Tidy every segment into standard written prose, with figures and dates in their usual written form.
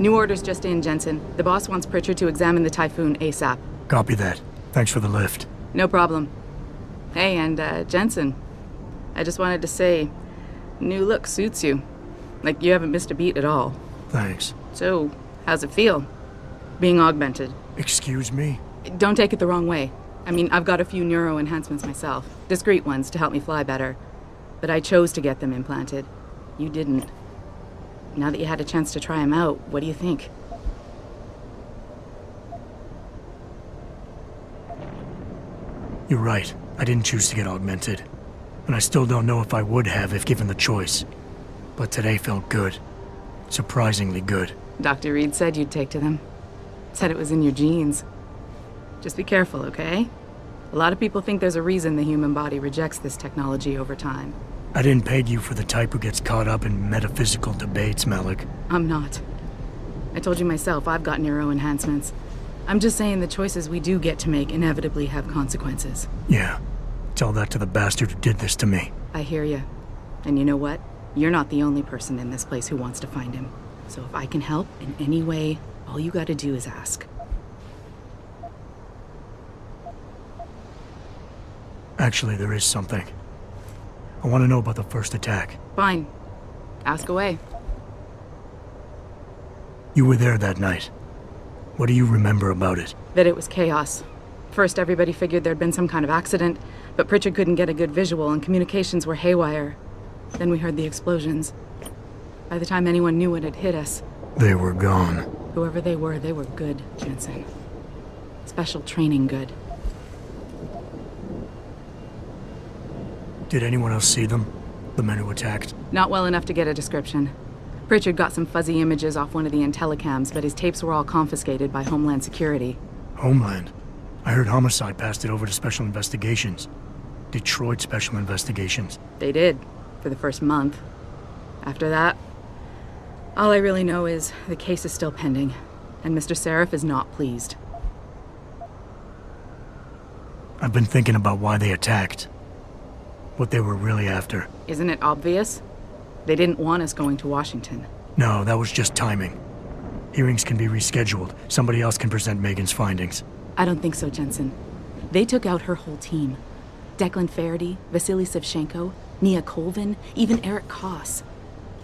New orders just in, Jensen. The boss wants Pritchard to examine the Typhoon ASAP. Copy that. Thanks for the lift. No problem. Hey, and Jensen, I just wanted to say, new look suits you. Like, you haven't missed a beat at all. Thanks. So, how's it feel, being augmented? Excuse me? Don't take it the wrong way. I mean, I've got a few neuro enhancements myself. Discreet ones to help me fly better. But I chose to get them implanted. You didn't. Now that you had a chance to try them out, what do you think? You're right. I didn't choose to get augmented. And I still don't know if I would have if given the choice. But today felt good. Surprisingly good. Dr. Reed said you'd take to them. Said it was in your genes. Just be careful, okay? A lot of people think there's a reason the human body rejects this technology over time. I didn't peg you for the type who gets caught up in metaphysical debates, Malik. I'm not. I told you myself, I've got neuro enhancements. I'm just saying the choices we do get to make inevitably have consequences. Yeah. Tell that to the bastard who did this to me. I hear you. And you know what? You're not the only person in this place who wants to find him. So if I can help in any way, all you gotta do is ask. Actually, there is something. I want to know about the first attack. Fine. Ask away. You were there that night. What do you remember about it? That it was chaos. First, everybody figured there'd been some kind of accident, but Pritchard couldn't get a good visual and communications were haywire. Then we heard the explosions. By the time anyone knew what had hit us... They were gone. Whoever they were good, Jensen. Special training good. Did anyone else see them? The men who attacked? Not well enough to get a description. Pritchard got some fuzzy images off one of the Intellicams, but his tapes were all confiscated by Homeland Security. Homeland? I heard Homicide passed it over to Special Investigations. Detroit Special Investigations. They did, for the first month. After that, all I really know is the case is still pending, and Mr. Seraph is not pleased. I've been thinking about why they attacked. What they were really after. Isn't it obvious? They didn't want us going to Washington. No, that was just timing. Hearings can be rescheduled. Somebody else can present Megan's findings. I don't think so, Jensen. They took out her whole team. Declan Faraday, Vasily Savchenko, Nia Colvin, even Eric Koss.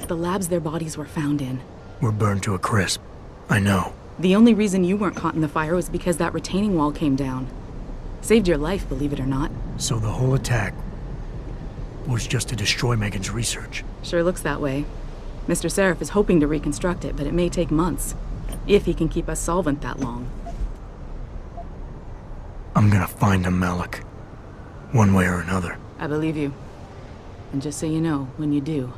The labs their bodies were found in. Were burned to a crisp. I know. The only reason you weren't caught in the fire was because that retaining wall came down. Saved your life, believe it or not. So the whole attack was just to destroy Megan's research. Sure looks that way. Mr. Seraph is hoping to reconstruct it, but it may take months. If he can keep us solvent that long. I'm gonna find him, Malik. One way or another. I believe you. And just so you know, when you do,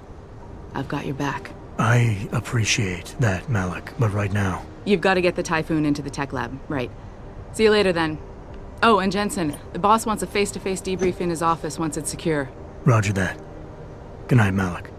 I've got your back. I appreciate that, Malik, but right now... You've got to get the Typhoon into the tech lab, right. See you later then. Oh, and Jensen, the boss wants a face-to-face debrief in his office once it's secure. Roger that. Good night, Malik.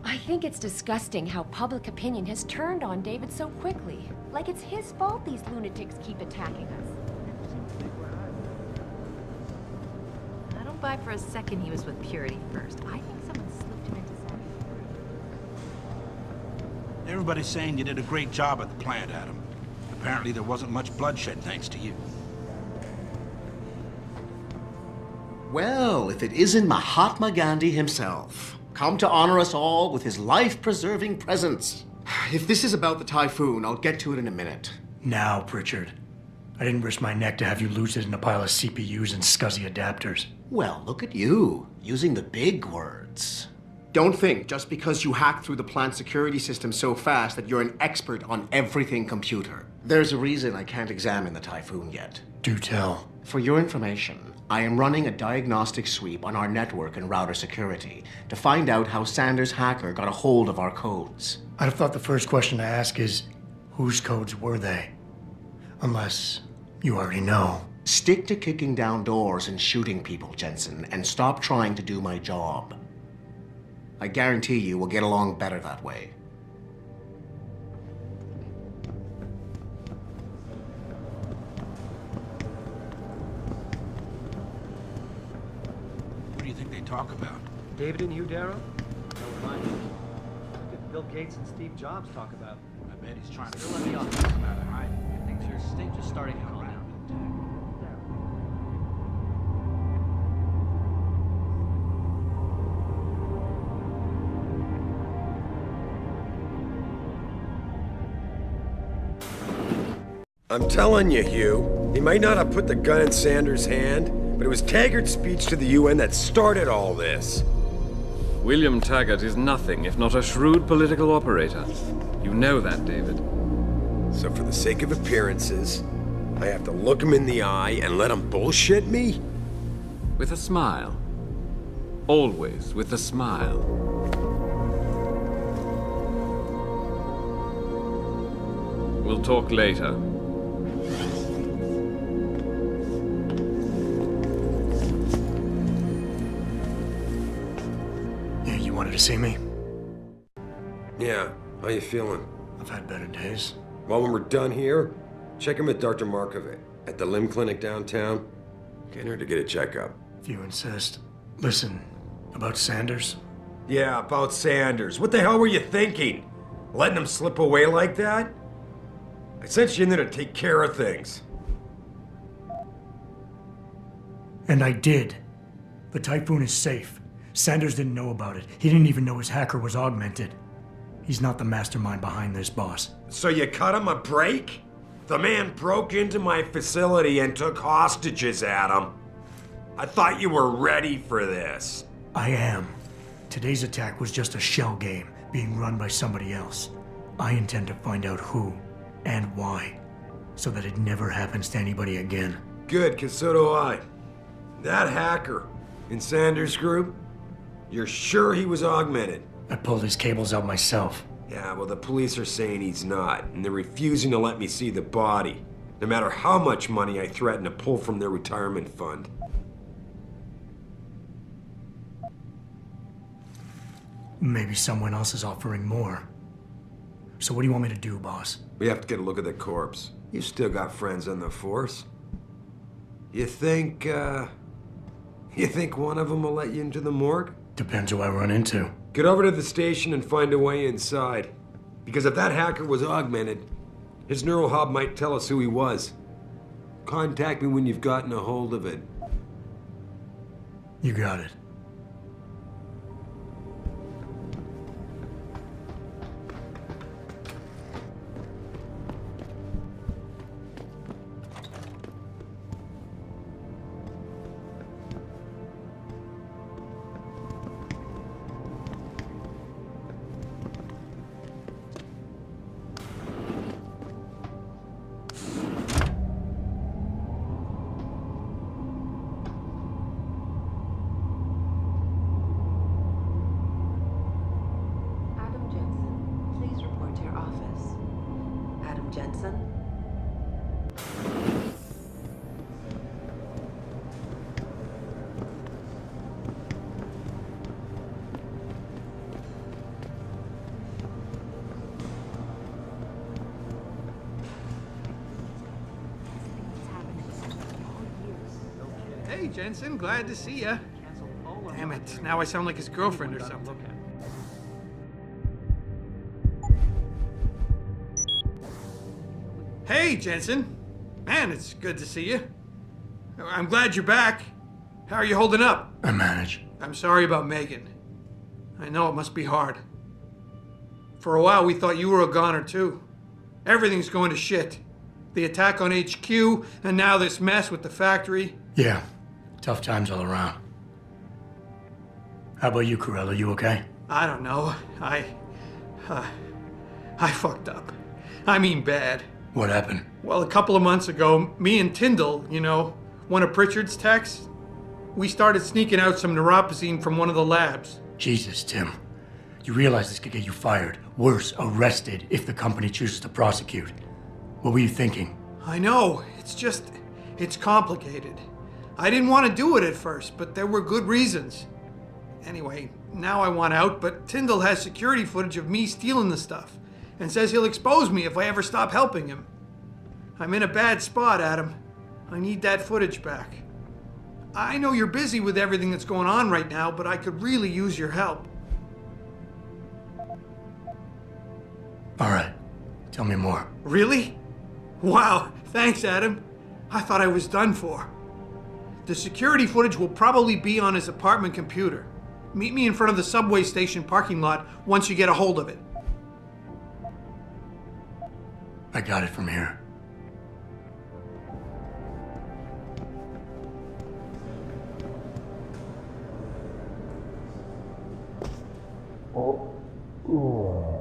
I think it's disgusting how public opinion has turned on David so quickly. Like it's his fault these lunatics keep attacking us. went by for a second he was with Purity first. I think someone slipped him into something. Everybody's saying you did a great job at the plant, Adam. Apparently there wasn't much bloodshed thanks to you. Well, if it isn't Mahatma Gandhi himself, come to honor us all with his life-preserving presence. If this is about the typhoon, I'll get to it in a minute. Now, Pritchard. I didn't risk my neck to have you lose it in a pile of CPUs and scuzzy adapters. Well, look at you, using the big words. Don't think just because you hacked through the plant security system so fast that you're an expert on everything computer. There's a reason I can't examine the typhoon yet. Do tell. For your information, I am running a diagnostic sweep on our network and router security to find out how Sanders' hacker got a hold of our codes. I'd have thought the first question to ask is, whose codes were they? Unless you already know. Stick to kicking down doors and shooting people, Jensen, and stop trying to do my job. I guarantee you we'll get along better that way. What do you think they talk about? David and you, Darrow? No, mine. What did Bill Gates and Steve Jobs talk about? I bet he's trying to Still let me off. come out of hiding. Things are starting to calm down. I'm telling you, Hugh, he might not have put the gun in Sanders' hand, but it was Taggart's speech to the UN that started all this. William Taggart is nothing if not a shrewd political operator. You know that, David. So for the sake of appearances, I have to look him in the eye and let him bullshit me? With a smile. Always with a smile. We'll talk later. Yeah, you wanted to see me? Yeah, how you feeling? I've had better days. Well, when we're done here, check in with Dr. Markovic at the limb clinic downtown. Get her to get a checkup. If you insist. Listen, about Sanders? Yeah, about Sanders. What the hell were you thinking? Letting him slip away like that? I sent you in there to take care of things. And I did. The typhoon is safe. Sanders didn't know about it. He didn't even know his hacker was augmented. He's not the mastermind behind this, boss. So you cut him a break? The man broke into my facility and took hostages, Adam. I thought you were ready for this. I am. Today's attack was just a shell game being run by somebody else. I intend to find out who and why, so that it never happens to anybody again. Good, 'cause so do I. That hacker in Sanders' group, you're sure he was augmented? I pulled his cables out myself. Yeah, well, the police are saying he's not, and they're refusing to let me see the body, no matter how much money I threaten to pull from their retirement fund. Maybe someone else is offering more. So what do you want me to do, boss? We have to get a look at the corpse. You still got friends on the force. You think one of them will let you into the morgue? Depends who I run into. Get over to the station and find a way inside. Because if that hacker was augmented, his neural hub might tell us who he was. Contact me when you've gotten a hold of it. You got it. Jensen? Hey, Hey, Jensen, glad to see ya. Damn it, now I sound like his girlfriend or something. Hey, Jensen. Man, it's good to see you. I'm glad you're back. How are you holding up? I manage. I'm sorry about Megan. I know it must be hard. For a while, we thought you were a goner, too. Everything's going to shit. The attack on HQ, and now this mess with the factory. Yeah, tough times all around. How about you, Corella? You okay? I don't know. I fucked up. I mean bad. What happened? Well, a couple of months ago, me and Tyndall, you know, one of Pritchard's techs, we started sneaking out some neuropozyne from one of the labs. Jesus, Tim. You realize this could get you fired. Worse, arrested if the company chooses to prosecute. What were you thinking? I know. It's complicated. I didn't want to do it at first, but there were good reasons. Anyway, now I want out, but Tyndall has security footage of me stealing the stuff and says he'll expose me if I ever stop helping him. I'm in a bad spot, Adam. I need that footage back. I know you're busy with everything that's going on right now, but I could really use your help. All right. Tell me more. Really? Wow, thanks, Adam. I thought I was done for. The security footage will probably be on his apartment computer. Meet me in front of the subway station parking lot once you get a hold of it. I got it from here. Oh.